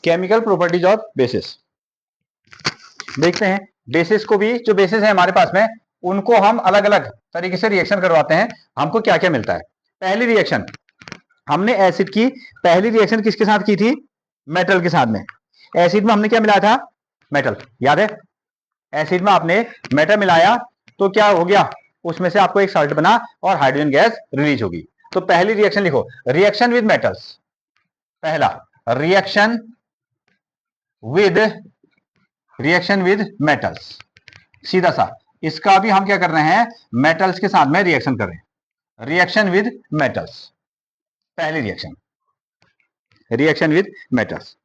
Chemical properties of basis. देखते हैं basis को भी, जो बेसिस है हमारे पास में, उनको हम अलग अलग तरीके से रिएक्शन करवाते हैं, हमको क्या क्या मिलता है। पहली रिएक्शन हमने एसिड की, पहली रिएक्शन किसके साथ की थी? मेटल के साथ में। एसिड में हमने क्या मिलाया था? मेटल, याद है? एसिड में आपने मेटल मिलाया तो क्या हो गया? उसमें से आपको एक सॉल्ट बना और हाइड्रोजन गैस रिलीज होगी। तो पहली रिएक्शन लिखो, रिएक्शन विद मेटल्स। पहला रिएक्शन विद मेटल्स, सीधा सा। इसका भी हम क्या कर रहे हैं? मेटल्स के साथ में रिएक्शन कर रहे हैं। रिएक्शन विद मेटल्स, पहली रिएक्शन विद मेटल्स।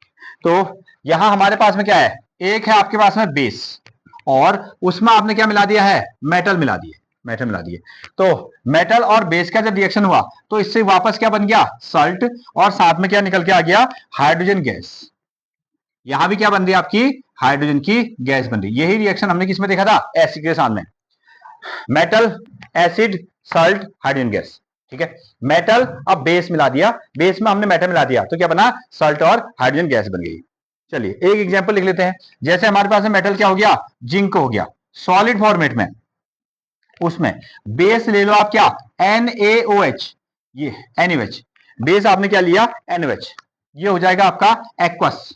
तो यहां हमारे पास में क्या है? एक है आपके पास में बेस, और उसमें आपने क्या मिला दिया है? मेटल मिला दिए। तो मेटल और बेस का जब रिएक्शन हुआ तो इससे वापस क्या बन गया? सॉल्ट, और साथ में क्या निकल के आ गया? Hydrogen gas. यहां भी क्या बन रही है आपकी? हाइड्रोजन की गैस बन रही। यही रिएक्शन हमने किसमें देखा था? एसिड के साथ में। Metal, acid, salt, hydrogen gas. ठीक है, मेटल अब बेस मिला दिया, बेस में हमने मेटल मिला दिया तो क्या बना? सॉल्ट और हाइड्रोजन गैस बन गई। चलिए एक एग्जांपल लिख लेते हैं। जैसे हमारे पास में मेटल क्या हो गया? जिंक हो गया सॉलिड फॉर्मेट में। उसमें बेस ले लो आप, क्या? NaOH, ये NaOH। बेस आपने क्या लिया? NaOH। ये हो जाएगा आपका एक्वस,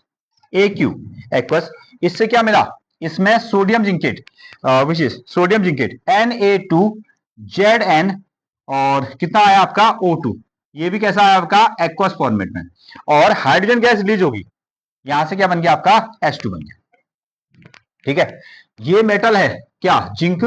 AQ, एक्वस। इससे क्या मिला? इसमें sodium zincate, which is sodium zincate, Na2Zn, और कितना आया आपका? O2। ये भी कैसा आया आपका? एक्वस फॉर्मेट में। और हाइड्रोजन गैस रिलीज होगी, यहां से क्या बन गया आपका? H2 बन गया। ठीक है, ये मेटल है क्या? जिंक।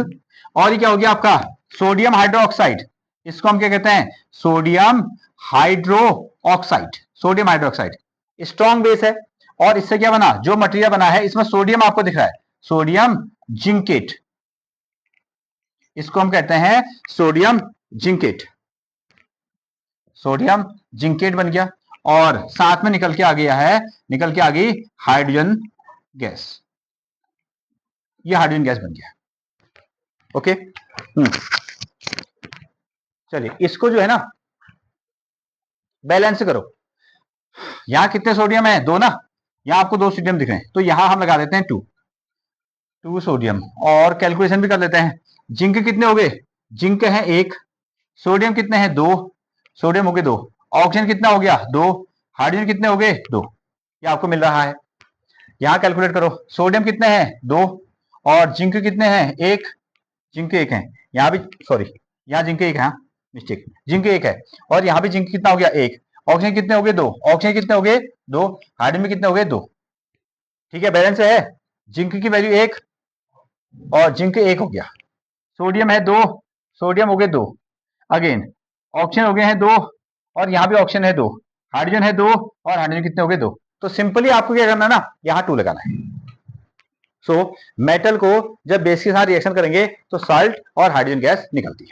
और ये क्या हो गया आपका? Sodium hydroxide. इसको हम क्या कहते हैं? Sodium hydroxide. Sodium hydroxide strong base है, और इससे क्या बना? जो मटेरियल बना है इसमें सोडियम आपको दिख रहा है, सोडियम जिंकेट। इसको हम कहते हैं सोडियम जिंकेट। सोडियम जिंकेट बन गया, और साथ में निकल के आ गया है, निकल के आ गई हाइड्रोजन गैस। ये हाइड्रोजन गैस बन गया। ओके, चलिए इसको जो है ना बैलेंस करो। यहां कितने सोडियम है? 2 ना। यहां आपको 2 सोडियम दिख रहे हैं, तो यहां हम लगा देते हैं 2 सोडियम, और कैलकुलेशन भी कर लेते हैं। जिंक कितने हो गए? जिंक है 1, सोडियम कितने हैं? 2, सोडियम हो गए 2, ऑक्सीजन कितना हो गया? 2, हाइड्रोजन कितने हो गए? 2। ये आपको मिल रहा है। यहां कैलकुलेट करो, सोडियम कितने हैं? 2, और जिंक कितने हैं? 1, जिंक 1 है। यहां भी सॉरी, यहां जिंक 1 है, मिस्टेक, जिंक 1 है। और यहां भी जिंक कितना हो गया? 1। ऑक्सीजन कितने हो गए? 2, ऑक्सीजन कितने हो गए? 2, हाइड्रोजन में कितने हो गए? 2। ठीक है, बैलेंस है। जिंक की वैल्यू 1 और जिंक 1 हो गया। सोडियम है 2, सोडियम हो गए 2, अगेन ऑक्सीजन हो गए हैं 2, और यहां भी ऑक्सीजन है 2, हाइड्रोजन है 2, और हाइड्रोजन कितने हो गए? 2। तो सिंपली आपको क्या करना है ना, यहां 2 लगाना है। सो मेटल को जब बेस के साथ रिएक्शन करेंगे तो सॉल्ट और हाइड्रोजन गैस निकलती है,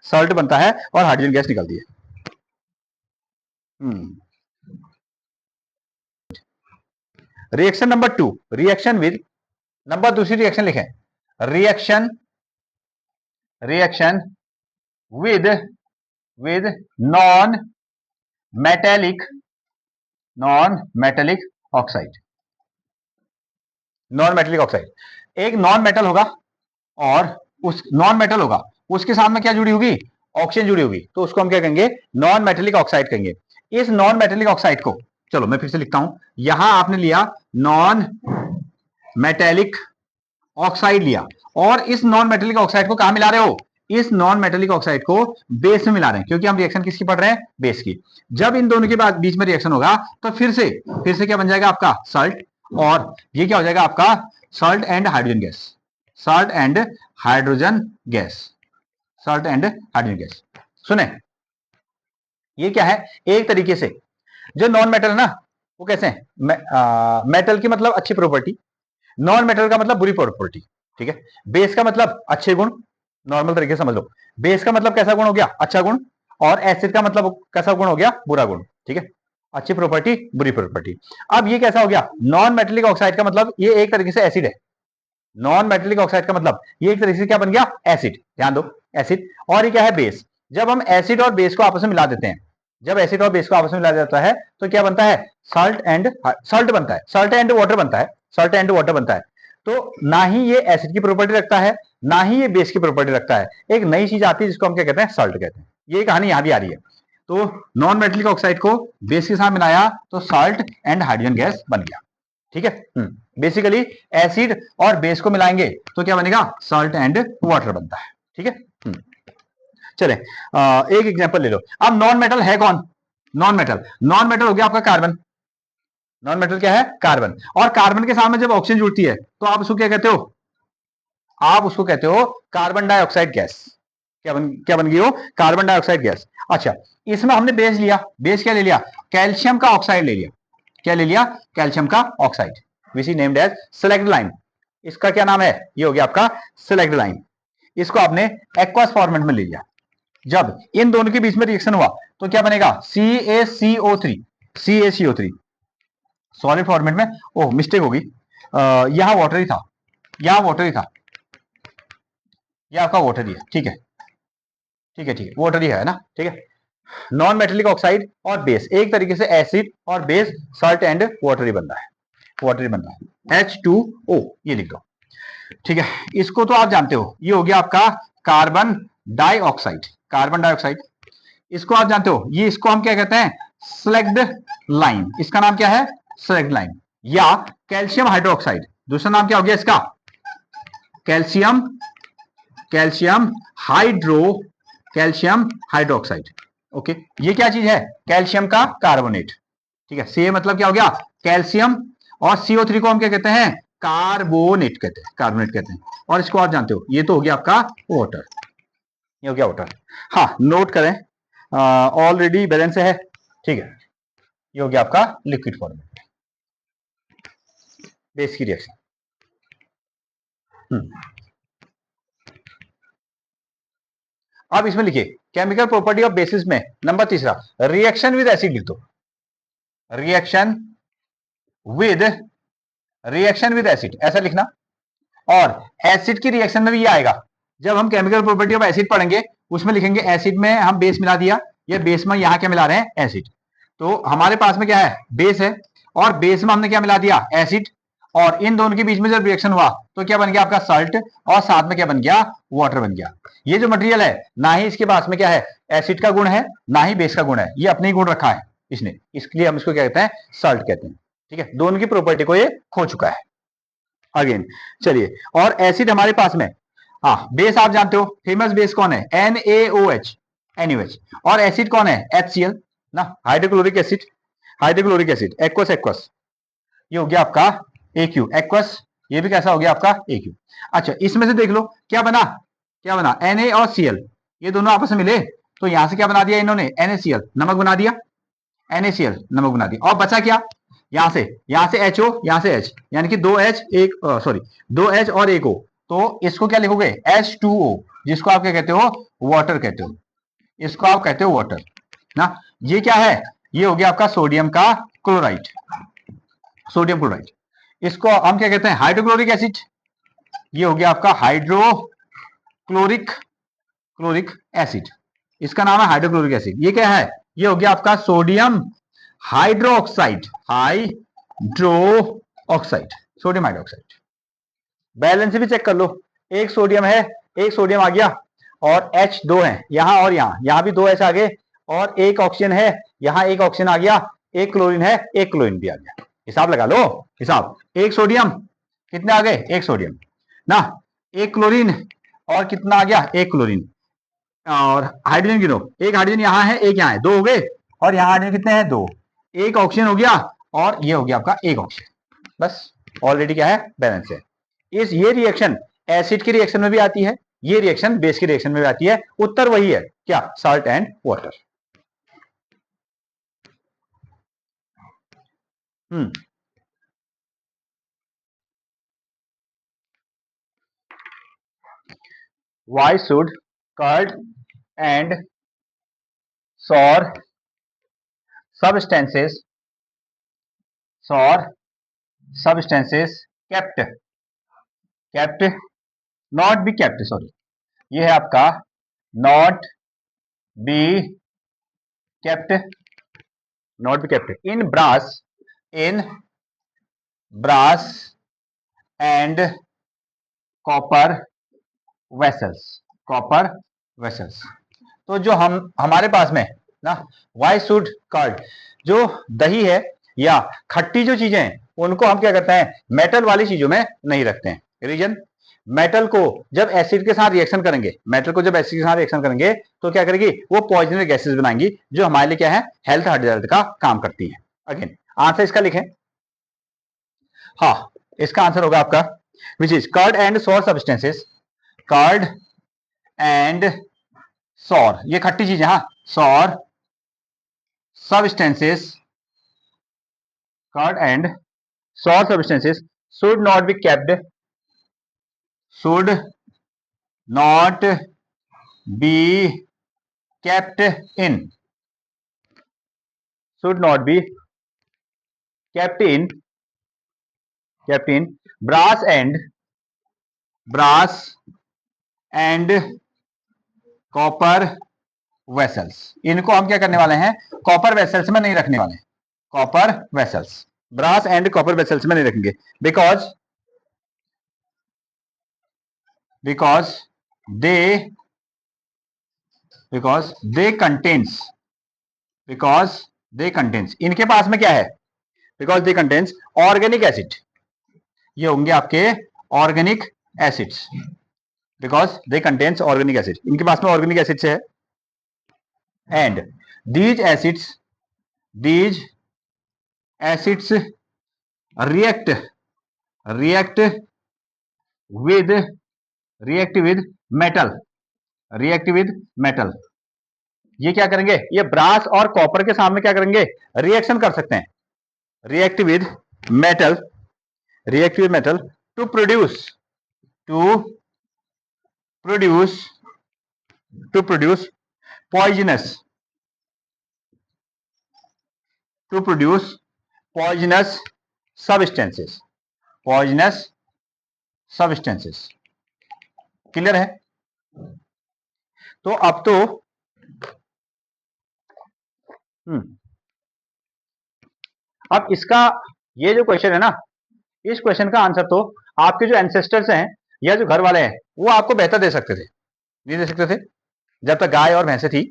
सॉल्ट बनता है और हाइड्रोजन गैस निकलती है। Reaction number 2, reaction with, number दूसरी रिएक्शन लिखें, reaction with non metallic oxide. Non metallic oxide एक नॉन मेटल होगा, और उस नॉन मेटल होगा, उसके साथ में क्या जुड़ी होगी? ऑक्सीजन जुड़ी होगी, तो उसको हम क्या कहेंगे? नॉन मेटेलिक ऑक्साइड कहेंगे। इस नॉन मेटेलिक ऑक्साइड को, चलो मैं फिर से लिखता हूं, यहां आपने लिया नॉन मेटेलिक ऑक्साइड लिया, और इस नॉन मेटेलिक ऑक्साइड को कहां मिला रहे हो? इस नॉन मेटेलिक ऑक्साइड को बेस में मिला रहे हैं, क्योंकि हम रिएक्शन किसकी पढ़ रहे हैं? बेस की। जब इन दोनों के बाद बीच में रिएक्शन होगा तो फिर से क्या बन जाएगा आपका? सॉल्ट, और ये क्या हो जाएगा आपका? Salt and hydrogen gas, salt and hydrogen gas, salt and hydrogen gas. सुने, ये क्या है? एक तरीके से जो नॉन मेटल है ना, वो कैसे है? मेटल की मतलब अच्छी प्रॉपर्टी, नॉन मेटल का मतलब बुरी प्रॉपर्टी। ठीक है, बेस का मतलब अच्छे गुण, नॉर्मल तरीके से समझ लो। बेस का मतलब कैसा गुण हो गया? अच्छा गुण। और एसिड का मतलब कैसा गुण हो गया? बुरा गुण। ठीक है, अच्छी प्रॉपर्टी, बुरी प्रॉपर्टी। अब ये कैसा हो गया? नॉन मेटेलिक ऑक्साइड का मतलब ये एक तरीके से एसिड है। नॉन मेटेलिक ऑक्साइड का मतलब ये एक तरीके से क्या बन गया? एसिड। ध्यान दो, एसिड। और ये क्या है? बेस। जब हम एसिड और बेस को आपस में मिला देते हैं जब एसिड और बेस को आपस में मिलाया जाता है तो क्या बनता है, सॉल्ट बनता है, सॉल्ट एंड वाटर बनता है, सॉल्ट एंड वाटर बनता है। तो ना ही ये एसिड की प्रॉपर्टी रखता है, ना ही ये बेस की प्रॉपर्टी रखता है, एक नई चीज आती है जिसको हम क्या कहते हैं, सॉल्ट कहते हैं। ये कहानी यहां भी आ रही है। तो नॉन मेटेलिक ऑक्साइड को बेस के साथ मिलाया तो सॉल्ट एंड हाइड्रोजन गैस बन गया। ठीक है, बेसिकली एसिड और बेस को मिलाएंगे तो क्या बनेगा, सॉल्ट एंड वाटर बनता है। ठीक है, चले एक एग्जांपल ले लो। अब नॉन मेटल है कौन, नॉन मेटल हो गया आपका कार्बन। नॉन मेटल क्या है, कार्बन। और कार्बन के साथ में जब ऑक्सीजन जुड़ती है तो आप उसको क्या कहते हो, आप उसको कहते हो कार्बन डाइऑक्साइड गैस। क्या बन गई हो, कार्बन डाइऑक्साइड गैस। अच्छा, इसमें हमने बेस लिया, बेस क्या ले लिया, कैल्शियम का ऑक्साइड ले लिया। क्या ले लिया, कैल्शियम का oxide, which is named as select line. इसका क्या नाम है, ये हो गया आपका सेलेक्ट लाइन। इसको आपने एक्वस फॉर्मेट में ले लिया। जब इन दोनों के बीच में रिएक्शन हुआ तो क्या बनेगा, CaCO3, CaCO3 सॉलिड फॉर्मेट में। ओह मिस्टेक होगी, यहां वाटर ही था, यहां वाटर ही था, यह आपका वाटर ही है। ठीक है, ठीक है, ठीक है, वाटर ही है ना। ठीक है, नॉन मेटेलिक ऑक्साइड और बेस एक तरीके से एसिड और बेस, सॉल्ट एंड वाटर ही बन रहा है, वाटर ही बन रहा है, H2O ये लिख दो। ठीक है, इसको तो आप जानते हो, ये हो गया आपका कार्बन डाइऑक्साइड, कार्बन डाइऑक्साइड। इसको आप जानते हो, ये इसको हम क्या कहते हैं, स्लेग्ड लाइन। इसका नाम क्या है, स्लेग्ड लाइन। या कैल्शियम हाइड्रोक्साइड, दूसरा नाम क्या हो गया इसका, calcium, calcium hydro, calcium hydroxide. Okay, ये क्या चीज है, कैल्शियम का कार्बोनेट। ठीक है, सी मतलब क्या हो गया, कैल्शियम, और CO3 को हम क्या कहते हैं, कार्बोनेट कहते हैं, कार्बोनेट कहते हैं। और इसको आप जानते हो, ये तो हो गया आपका वाटर, ये हो गया वाटर। हाँ नोट करें, ऑलरेडी बैलेंस है। ठीक है, ये हो गया आपका लिक्विड फॉर्मेट, बेस की रिएक्शन। अब इसमें लिखिए केमिकल प्रॉपर्टी ऑफ बेसिस में नंबर तीसरा, रिएक्शन विद एसिड लिख दो, reaction with, reaction with acid ऐसा लिखना। और एसिड की रिएक्शन में भी ये आएगा, जब हम केमिकल प्रॉपर्टी ऑफ एसिड पढ़ेंगे उसमें लिखेंगे एसिड में हम बेस मिला दिया, ये बेस में यहां क्या मिला रहे हैं, एसिड। तो हमारे पास में क्या है, बेस है, और बेस में हमने क्या मिला दिया, एसिड। और इन दोनों के बीच में जब रिएक्शन हुआ तो क्या बन गया आपका सॉल्ट, और साथ में क्या बन गया, वाटर बन गया। ये जो मटेरियल है, ना ही इसके पास में क्या है, एसिड का गुण है, ना ही बेस का गुण है, ये अपने ही गुण रखा है इसने, इसलिए हम इसको क्या कहते हैं, सॉल्ट कहते हैं। ठीक है, दोनों की प्रॉपर्टी को ये खो चुका है अगेन। चलिए, और एसिड हमारे पास में, हाँ बेस आप जानते हो, फेमस बेस कौन है, NaOH, NaOH। और एसिड कौन है, HCl ना, hydrochloric acid, hydrochloric acid, aqueous, aqueous, ये हो गया आपका AQ, एक्वस। ये भी कैसा हो गया आपका, AQ। अच्छा, इसमें से देख लो क्या बना, क्या बना, Na और Cl, ये दोनों आपस में मिले तो यहां से क्या बना दिया इन्होंने, NaCl, नमक बना दिया, NaCl नमक बना दिया। और बचा क्या, यहां से HO, यहां से H, यानी कि 2H एक, सॉरी 2H और एक O। तो इसको क्या लिखोगे, H2O, जिसको आप क्या कहते हो, वाटर कहते हो, इसको आप कहते हो वाटर ना। ये क्या है, ये हो गया आपका सोडियम का क्लोराइड, सोडियम क्लोराइड। इसको हम क्या कहते हैं, हाइड्रोक्लोरिक एसिड, ये हो गया आपका हाइड्रोक्लोरिक, क्लोरिक एसिड, इसका नाम है हाइड्रोक्लोरिक एसिड। ये क्या है, ये हो गया आपका sodium hydroxide, hydro oxide, sodium hydroxide. Balance भी चेक कर लो, एक सोडियम है, एक सोडियम आ गया, और H2 है यहां, और यहां भी 2H आ गए, और एक ऑक्सीजन है, यहां एक ऑक्सीजन आ गया, एक क्लोरीन है, एक क्लोरीन भी आ गया। हिसाब लगा लो, हिसाब, एक सोडियम, कितने आ गए, एक सोडियम ना, एक क्लोरीन, और कितना आ गया, एक क्लोरीन। और हाइड्रोजन गिनो, एक हाइड्रोजन यहाँ है, एक यहाँ है, दो हो गए, और यहाँ हाइड्रोजन कितने हैं, दो, एक ऑक्सीजन हो गया, और ये हो गया आपका एक ऑक्सीजन। बस ऑलरेडी क्या है, बैलेंस है। ये रिएक्शन एसिड की रिएक्शन में भी आती है, ये रिएक्शन बेस की रिएक्शन में भी आती है, उत्तर वही है, क्या, salt and water. Why should curd and sour substances, sour substances kept not be kept, sorry, ये है आपका not be kept, not be kept in brass and copper vessels. तो जो हमारे पास में ना, वाई शुड कर्ड, जो दही है या खट्टी जो चीजें हैं उनको हम क्या करते हैं, मेटल वाली चीजों में नहीं रखते हैं. रीजन, मेटल को जब एसिड के साथ रिएक्शन करेंगे, तो क्या करेगी, वो पॉइजनस गैसेस बनाएंगी जो हमारे लिए क्या है, हेल्थ का काम करती है. अगेन आंसर इसका लिखें. हाँ, इसका आंसर होगा आपका which is curd and sour substances. Curd and sour, ये खट्टी चीज है. हाँ, sour substances, curd and sour substances should not be kept in should not be kept in brass and copper vessels. इनको हम क्या करने वाले हैं, कॉपर वेसल्स में नहीं रखने वाले. Copper vessels, brass and copper vessels में नहीं रखेंगे. बिकॉज दे कंटेन्स, इनके पास में क्या है, because they contains organic acid. ये होंगे आपके organic acids. Because they contains organic acid, इनके पास में ऑर्गेनिक एसिड है. And these acids react with metal. ये क्या करेंगे, ये ब्रास और कॉपर के सामने क्या करेंगे, रिएक्शन कर सकते हैं. React with metal to produce poisonous substances. Clear है. तो अब तो अब इसका ये जो क्वेश्चन है ना, इस क्वेश्चन का आंसर तो आपके जो एंसेस्टर्स हैं या जो घर वाले हैं वो आपको बेहतर दे सकते थे. नहीं दे सकते थे. जब तक गाय और भैंसे थी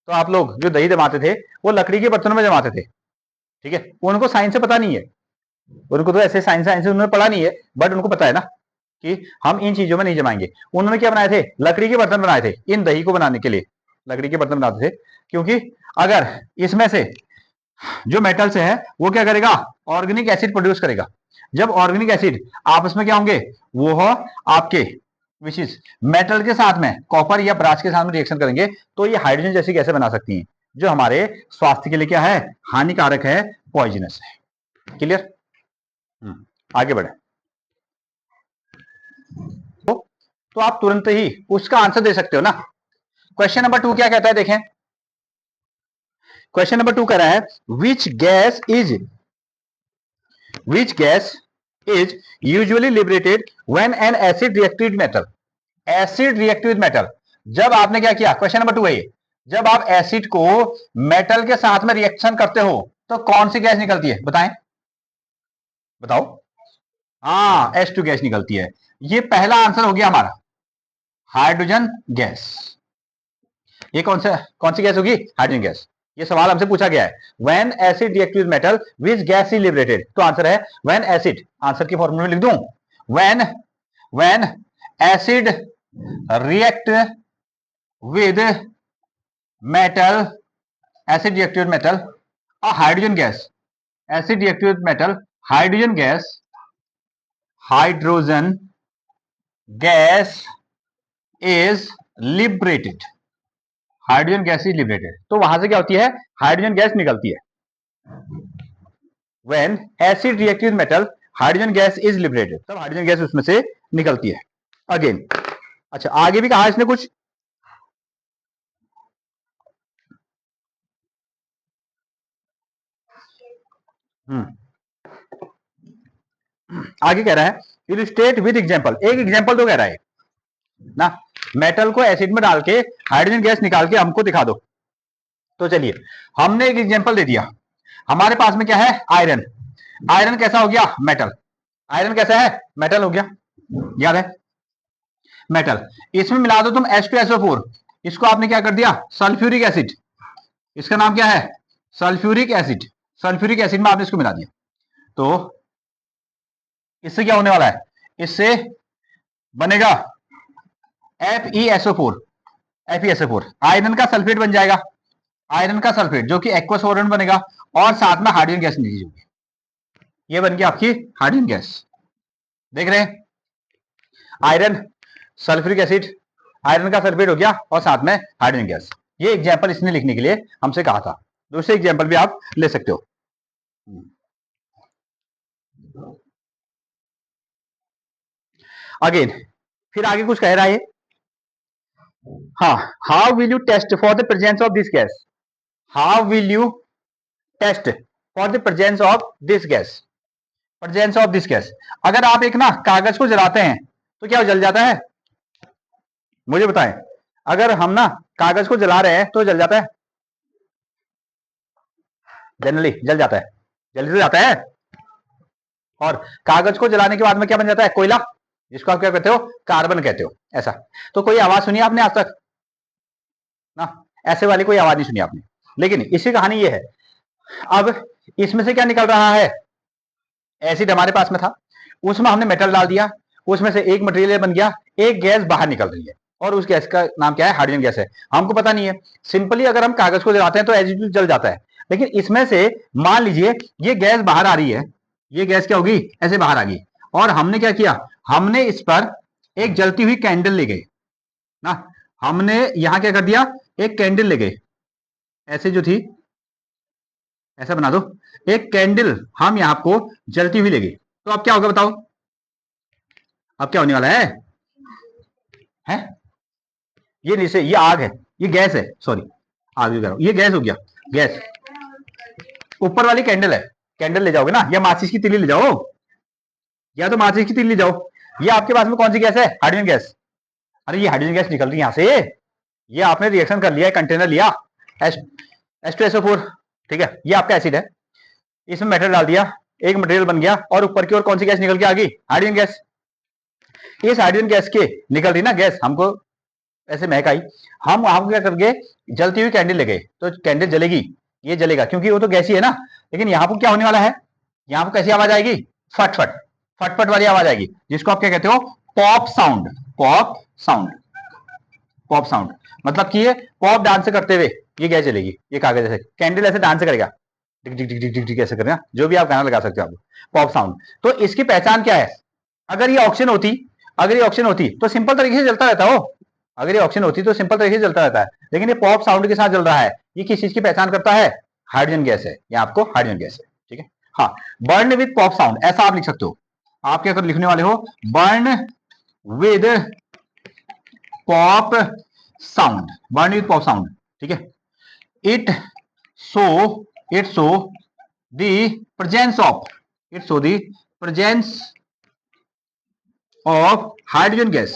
तो आप लोग जो दही जमाते थे वो लकड़ी के बर्तनों में जमाते थे. ठीक है, उनको साइंस से पता नहीं है, उनको तो ऐसे साइंस उन्होंने पढ़ा नहीं है, बट उनको पता है ना कि हम इन चीजों में नहीं जमाएंगे. उन्होंने क्या बनाए थे, लकड़ी के बर्तन बनाए थे इन दही को बनाने के लिए. लकड़ी के बर्तन बनाते थे क्योंकि अगर इसमें से जो मेटल्स है वो क्या करेगा, ऑर्गेनिक एसिड प्रोड्यूस करेगा. जब ऑर्गेनिक एसिड आपस में क्या होंगे, वो हो आपके विच इज मेटल के साथ में, कॉपर या ब्रास के साथ में रिएक्शन करेंगे तो ये हाइड्रोजन जैसी गैसें बना सकती हैं जो हमारे स्वास्थ्य के लिए क्या है, हानिकारक है, पॉइजनस है. क्लियर. आगे बढ़े. तो आप तुरंत ही उसका आंसर दे सकते हो ना. क्वेश्चन नंबर 2 क्या कहता है, देखें. क्वेश्चन नंबर 2 कह रहा है which gas is usually liberated when an acid reacted metal. Acid react with metal, जब आपने क्या किया, क्वेश्चन नंबर 2 है ये, जब आप एसिड को मेटल के साथ में रिएक्शन करते हो तो कौन सी गैस निकलती है, बताओ. हाँ, H2 गैस निकलती है. ये पहला आंसर हो गया हमारा, हाइड्रोजन गैस. ये कौन सी गैस होगी, हाइड्रोजन गैस. ये सवाल हमसे पूछा गया है, when acid react with metal which gas is liberated. तो आंसर है व्हेन एसिड, आंसर की फॉर्मूला में लिख दूं, when acid react with metal, hydrogen gas, acid react with metal, hydrogen gas is liberated. Hydrogen gas is liberated. तो वहां से क्या होती है, हाइड्रोजन गैस निकलती है. When acid react with metal, hydrogen gas is liberated, तब हाइड्रोजन गैस उसमें से निकलती है. अगेन, अच्छा आगे भी कहा इसने कुछ. आगे कह रहा है इलस्ट्रेट विद एग्जांपल. एक एग्जांपल तो कह रहा है ना, मेटल को एसिड में डाल के हाइड्रोजन गैस निकाल के हमको दिखा दो. तो चलिए हमने एक एग्जांपल दे दिया। हमारे पास में क्या है? आयरन। आयरन कैसा हो गया? मेटल। आयरन कैसा है? मेटल हो गया, याद है? मेटल। इसमें मिला दो तुम H2SO4, इसको आपने क्या कर दिया? Sulphuric acid. इसका नाम क्या है? Sulphuric acid. सल्फ्यूरिक एसिड में आपने इसको मिला दिया, तो इससे क्या होने वाला है? इससे बनेगा FeSO4। FeSO4 आयरन का सल्फेट बन जाएगा, आयरन का सल्फेट जो कि एक्वस सॉल्वेंट बनेगा, और साथ में हाइड्रोजन गैस रिलीज होगी। ये बन गया आपकी हाइड्रोजन गैस। देख रहे हैं? आयरन, सल्फ्यूरिक एसिड, आयरन का सल्फेट हो गया और साथ में हाइड्रोजन गैस। ये एग्जांपल इसने लिखने के लिए हमसे कहा था। दूसरे एग्जांपल भी आप ले सकते हो। अगेन फिर आगे कुछ कह रहा है। हाँ, how will you test for the presence of this gas? How will you test for the presence of this gas? Presence of this gas. अगर आप एक ना कागज को जलाते हैं तो क्या जल जाता है? मुझे बताएं, अगर हम ना कागज को जला रहे हैं तो जल जाता है? जनरली जल जाता है, जल्दी से जाता है। और कागज को जलाने के बाद में क्या बन जाता है? कोयला, जिसको आप क्या कहते हो? कार्बन कहते हो। ऐसा तो कोई आवाज सुनी आपने आज तक ना? ऐसे वाली कोई आवाज नहीं सुनी आपने। लेकिन इसी कहानी ये है। अब इसमें से क्या निकल रहा है? एसिड हमारे पास में था, उसमें हमने मेटल डाल दिया, उसमें से एक मटेरियल बन गया, एक गैस बाहर निकल रही है, और उस गैस का नाम क्या है? हाइड्रोजन गैस है। हमको पता नहीं है। सिंपली अगर हम कागज को जलाते हैं तो एज इट इज जल जाता है, लेकिन इसमें से मान लीजिए ये गैस बाहर आ रही है, ये गैस क्या होगी? ऐसे बाहर आ गई, और हमने क्या किया? हमने इस पर एक जलती हुई कैंडल ले गए ना, हमने यहां क्या कर दिया? एक कैंडल ले गए, ऐसे जो थी ऐसा बना दो, एक कैंडल हम यहां को जलती हुई ले गए, तो अब क्या होगा बताओ? अब क्या होने वाला है? हैं? ये नीचे ये आग है, ये गैस है, सॉरी आग भी कर रहा हूं, ये गैस हो गया। गैस ऊपर वाली कैंडल है, कैंडल ले जाओगे ना, या माचिस की तीली ले जाओ, या तो माचिस की तीली ले जाओ। ये आपके पास में कौन सी गैस है? Hydrogen gas. अरे ये हाइड्रोजन गैस निकल रही है यहां से, ये आपने रिएक्शन कर लिया है, कंटेनर लिया H2SO4, ठीक है, ये आपका एसिड है, इसमें मेटल डाल दिया, एक मटेरियल बन गया, और ऊपर की ओर कौन सी गैस निकल के आ गई? Hydrogen gas. इस हाइड्रोजन गैस के निकल रही ना गैस, हमको ऐसे महक आई, हम वहां क्या करके जलती हुई कैंडल ले गए, तो कैंडल जलेगी, ये जलेगा क्योंकि वो तो गैस ही है ना। लेकिन यहाँ पर क्या होने वाला है? यहाँ पर कैसी आवाज आएगी? फटफट, फटफट वाली आवाज आएगी, जिसको आप क्या कहते हो? Pop sound. Pop sound, pop sound मतलब कि ये पॉप डांस करते हुए ये गैस जलेगी, ये कागज ऐसे, कैंडल ऐसे डांस करेगा, टिक टिक टिक टिक टिक ऐसे करेगा, जो भी आप गाना लगा सकते हो आप, पॉप साउंड। तो इसकी पहचान क्या है? अगर ये ऑक्सीजन होती, अगर ये ऑक्सीजन होती तो सिंपल तरीके से जलता रहता हो, अगर ये ऑक्सीजन होती तो सिंपल तरीके से जलता रहता है, लेकिन ये पॉप साउंड के साथ जल रहा है। ये किस चीज की पहचान करता है? हाइड्रोजन गैस है, ये आपको हाइड्रोजन गैस है, ठीक है। हाँ, बर्न विद पॉप साउंड, ऐसा आप लिख सकते हो। आप क्या कर लिखने वाले हो? Burn with pop sound, burn with pop sound, ठीक है। It show, it show the presence of, it show the presence of hydrogen gas,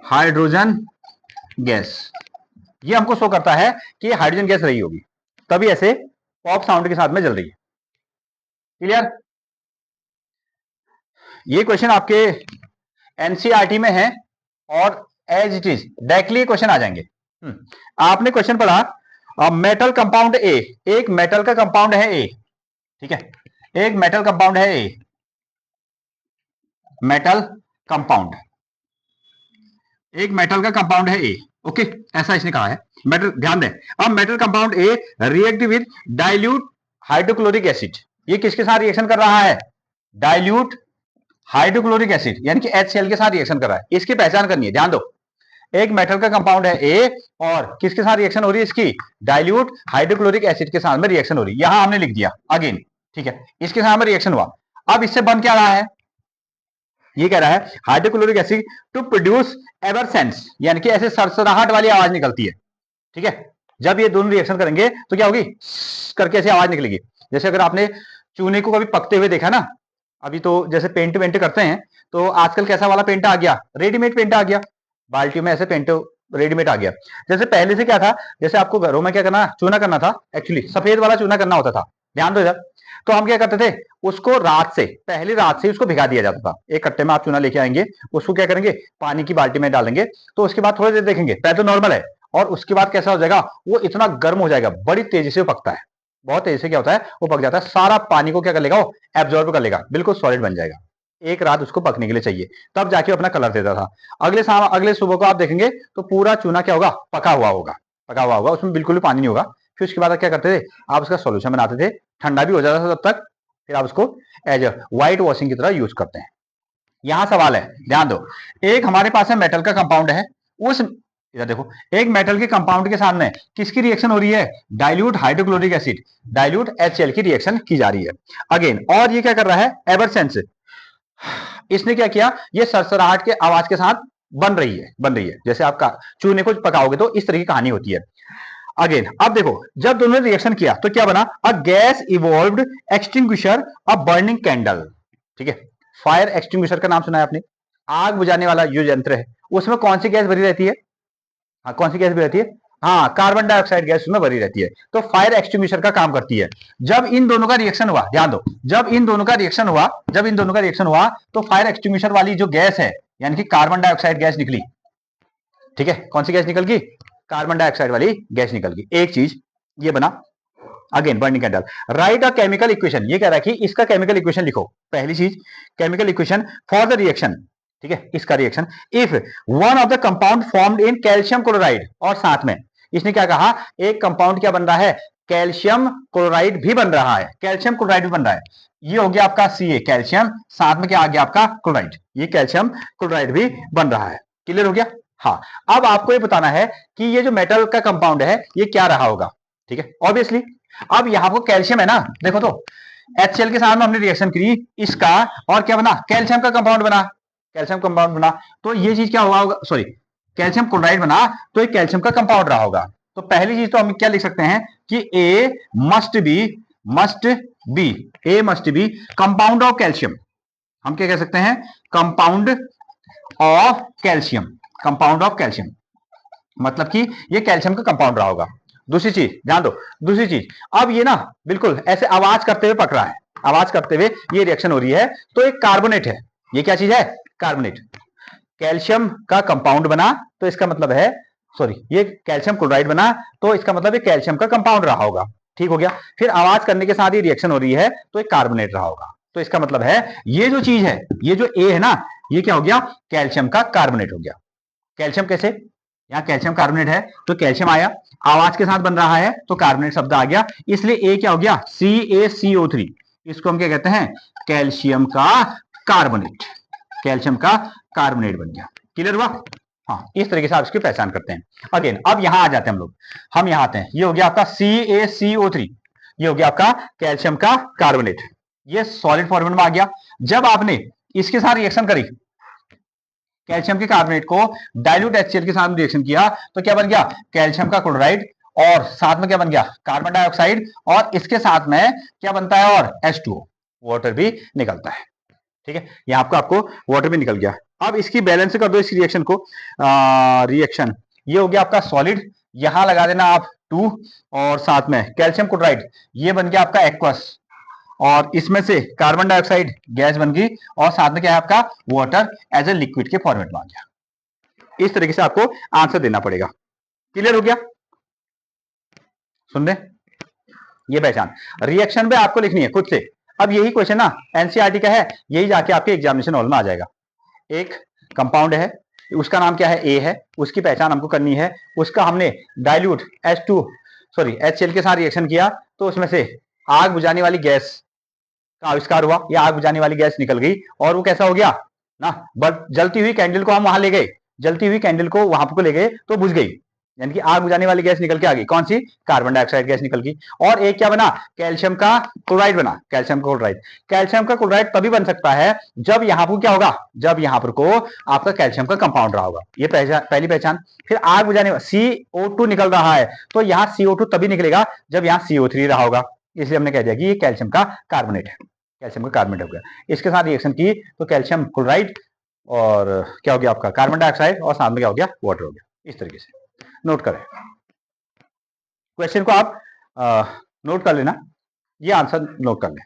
hydrogen gas. ये हमको शो करता है कि हाइड्रोजन गैस रही होगी, तभी ऐसे पॉप साउंड के साथ में जल रही है। क्लियर? ये क्वेश्चन आपके एनसीईआरटी में है, और as it is directly question आ जाएंगे। आपने क्वेश्चन पढ़ा मेटल कंपाउंड ए, एक मेटल का कंपाउंड है ए, ठीक है, एक मेटल कंपाउंड है ए, मेटल कंपाउंड, एक मेटल का कंपाउंड है ए, ओके, ऐसा इसने कहा है। मेटल, ध्यान दें, अब metal compound A react with dilute hydrochloric acid, ये किसके साथ रिएक्शन कर रहा है? डाइल्यूट हाइड्रोक्लोरिक एसिड, यानी कि HCl के साथ रिएक्शन कर रहा है। इसकी पहचान करनी है, ध्यान दो, एक मेटल का कंपाउंड है ए, और किसके साथ रिएक्शन हो रही है इसकी? डाइल्यूट हाइड्रोक्लोरिक एसिड के साथ में रिएक्शन हो रही है, यहां हमने लिख दिया अगेन, ठीक है, इसके साथ में रिएक्शन हुआ। अब इससे बन क्या रहा है? ये कह रहा है हाइड्रोक्लोरिक एसिड टू प्रोड्यूस एवरसेंस, यानी कि ऐसे सरसराहट वाली आवाज निकलती है, ठीक है। जब ये दोनों रिएक्शन करेंगे तो क्या होगी? करके ऐसी आवाज निकलेगी। जैसे अगर आपने चूने को कभी पकते हुए देखा ना, अभी तो जैसे पेंट वेंट करते हैं, तो आजकल कैसा वाला पेंट आ गया? रेडीमेड पेंट आ गया, बाल्टी में ऐसे पेंट रेडीमेड आ गया। जैसे पहले से क्या था, जैसे आपको घरों में क्या करना, चूना करना था, एक्चुअली सफेद वाला चूना करना होता था, ध्यान दो इधर। तो हम क्या करते थे, उसको रात से, पहली रात से उसको भिगा दिया जाता था। एक कट्टे में आप चूना लेके आएंगे, उसको क्या करेंगे, पानी की बाल्टी में डालेंगे, तो उसके बाद थोड़ी देर देखेंगे, पहले तो नॉर्मल है, और उसके बाद कैसा हो जाएगा, वो इतना गर्म हो जाएगा, बड़ी तेजी से वो पकता है, बहुत तेजी से क्या होता है, वो पक जाता है, सारा पानी को क्या कर लेगा, वो एब्जॉर्ब कर लेगा, बिल्कुल सॉलिड बन जाएगा। एक रात उसको पकने के लिए चाहिए, तब जाके अपना कलर देता था। अगले शाम, अगले सुबह को आप देखेंगे तो पूरा चूना क्या होगा, पका हुआ होगा, पका हुआ होगा, उसमें बिल्कुल भी पानी नहीं होगा। फिर उसके बाद क्या करते थे, आप उसका सॉल्यूशन बनाते थे, ठंडा भी हो जाता था तब तक, फिर आप उसको एज अ व्हाइट वॉशिंग की तरह यूज करते हैं। यहां सवाल है, ध्यान दो, एक हमारे पास है मेटल का कंपाउंड है, उस, इधर देखो, एक मेटल के कंपाउंड के सामने किसकी रिएक्शन हो रही है, dilute hydrochloric acid, dilute HCl की रिएक्शन की जा रही है अगेन। और ये क्या कर रहा है, एवर सिंस इसने क्या किया, ये सरसराहट के आवाज के साथ बन रही है, बन रही है, जैसे आप चूने को पकाओगे तो इस तरह की कहानी होती है। अगेन अब देखो, जब दोनों ने रिएक्शन किया तो क्या बना, a gas evolved extinguisher a burning candle. ठीक है, फायर एक्सटिंग्विशर का नाम सुना है आपने, आग बुझाने वाला जो यंत्र है, उसमें कौन सी गैस भरी रहती है, हाँ कौन सी गैस भरी रहती है, हाँ कार्बन डाइऑक्साइड गैस उसमें भरी रहती है, तो फायर एक्सटिंग्विशर का काम करती है। जब इन दोनों का रिएक्शन हुआ, ध्यान दो, जब इन दोनों का रिएक्शन हुआ, जब इन दोनों का रिएक्शन हुआ, तो फायर एक्सटिंग्विशर वाली जो गैस है, यानी कि कार्बन डाइऑक्साइड गैस निकली। ठीक है, कौन सी गैस निकल गई, कार्बन डाइऑक्साइड वाली गैस निकल गई। एक चीज ये बना, again burning candle. Right a chemical equation, ये कह रहा है कि इसका केमिकल इक्वेशन लिखो। पहली चीज, chemical equation for the reaction, ठीक है, इसका reaction, if one of the compound formed in calcium chloride, और साथ में इसने क्या कहा, एक कंपाउंड क्या बन रहा है, कैल्शियम क्लोराइड भी बन रहा है, कैल्शियम क्लोराइड भी बन रहा है, ये हो गया आपका Ca कैल्शियम, साथ में क्या आ गया आपका क्लोराइड, ये कैल्शियम क्लोराइड भी बन रहा है। क्लियर हो गया, हाँ। अब आपको ये बताना है कि ये जो मेटल का कंपाउंड है ये क्या रहा होगा, ठीक है, ऑब्वियसली। अब यहां पर कैल्शियम है ना, देखो तो HCl के साथ में हमने रिएक्शन की इसका, और क्या बना, कैल्शियम का कंपाउंड बना, कैल्शियम कंपाउंड बना, तो ये चीज क्या हुआ होगा, सॉरी, कैल्शियम क्लोराइड बना, तो एक कैल्शियम का कंपाउंड रहा होगा। तो पहली चीज तो हम क्या लिख सकते हैं कि A must be, must be, A must be compound of calcium. हम क्या कह सकते हैं, compound of calcium, compound of calcium, मतलब कि ये कैल्शियम का कंपाउंड रहा होगा। दूसरी चीज ध्यान दो, दूसरी चीज, अब ये ना बिल्कुल ऐसे आवाज करते हुए पक रहा है, आवाज करते हुए ये रिएक्शन हो रही है, तो एक कार्बोनेट है, ये क्या चीज है, कार्बोनेट, कैल्शियम का कंपाउंड बना, तो इसका मतलब है, सॉरी, ये कैल्शियम क्लोराइड बना, तो इसका मतलब ये कैल्शियम का कंपाउंड रहा होगा। ठीक हो गया, फिर आवाज करने के साथ ही रिएक्शन हो रही है, तो एक कार्बोनेट रहा होगा, तो इसका मतलब है ये जो चीज है, ये जो ए है ना, ये क्या हो गया, कैल्शियम का कार्बोनेट हो गया। कैल्शियम कैसे, यहाँ कैल्शियम कार्बोनेट है, तो कैल्शियम आया, आवाज के साथ बन रहा है, तो कार्बोनेट शब्द आ गया, इसलिए ए क्या हो गया, CaCO3, इसको हम क्या कहते हैं, कैल्शियम का कार्बोनेट, कैल्शियम का कार्बोनेट बन गया। क्लियर हुआ, हाँ, इस तरीके से आप इसकी पहचान करते हैं। अगेन अब यहां आ जाते हैं हम लोग, हम यहां आते हैं, ये हो गया आपका CaCO3, ये हो गया आपका कैल्शियम का कार्बोनेट, ये सॉलिड फॉर्मेट में आ गया। जब आपने इसके साथ रिएक्शन करी, कैल्शियम के कार्बोनेट को डाइल्यूट HCl के साथ रिएक्शन किया, तो क्या बन गया, कैल्शियम का क्लोराइड, और साथ में क्या बन गया, कार्बन डाइऑक्साइड, और इसके साथ में क्या बनता है, और H2O, वाटर भी निकलता है। ठीक है, यहां आपको वाटर भी निकल गया। अब इसकी बैलेंस कर दो इस रिएक्शन को, रिएक्शन ये हो गया आपका सॉलिड, यहां लगा देना आप 2, और साथ में कैल्शियम क्लोराइड, ये बन गया आपका एक्वस, और इसमें से कार्बन डाइऑक्साइड गैस बन गई, और साथ में क्या है आपका वाटर एज ए लिक्विड के फॉर्मेट में आ गया। इस तरीके से आपको आंसर देना पड़ेगा। क्लियर हो गया, सुन रहे, ये पहचान रिएक्शन पे आपको लिखनी है खुद से। अब यही क्वेश्चन ना एनसीईआरटी का है, यही जाके आपके एग्जामिनेशन हॉल में आ जाएगा। एक कंपाउंड है, उसका नाम क्या है, ए है, उसकी पहचान हमको करनी है, उसका हमने डाइल्यूट HCl के साथ रिएक्शन किया, तो उसमें से आग बुझाने वाली गैस का आविष्कार हुआ, या आग बुझाने वाली गैस निकल गई, और वो कैसा हो गया ना, बट जलती हुई कैंडल को हम वहां ले गए, जलती हुई कैंडल को वहां पर ले गए तो बुझ गई, यानी कि आग बुझाने वाली गैस निकल के आ गई, कौन सी, कार्बन डाइऑक्साइड गैस निकल गई। और एक क्या बना, कैल्शियम का क्लोराइड बना, कैल्शियम क्लोराइड, कैल्शियम का क्लोराइड तभी बन सकता है जब यहां पर क्या होगा, जब यहां पर को आपका कैल्शियम का कंपाउंड रहा होगा, ये पहली पहचान। फिर आग बुझाने CO2 निकल रहा है, तो यहाँ CO2 तभी निकलेगा जब यहाँ CO3 रहा होगा, इसलिए हमने कह दिया कि ये कैल्शियम का कार्बोनेट है, कैल्शियम का कार्बोनेट हो गया। इसके साथ रिएक्शन की तो कैल्शियम क्लोराइड, और क्या हो गया आपका कार्बन डाइऑक्साइड, और साथ में क्या हो गया, वाटर हो गया। इस तरीके से नोट करें। क्वेश्चन को आप नोट कर लेना, ये आंसर नोट कर लें।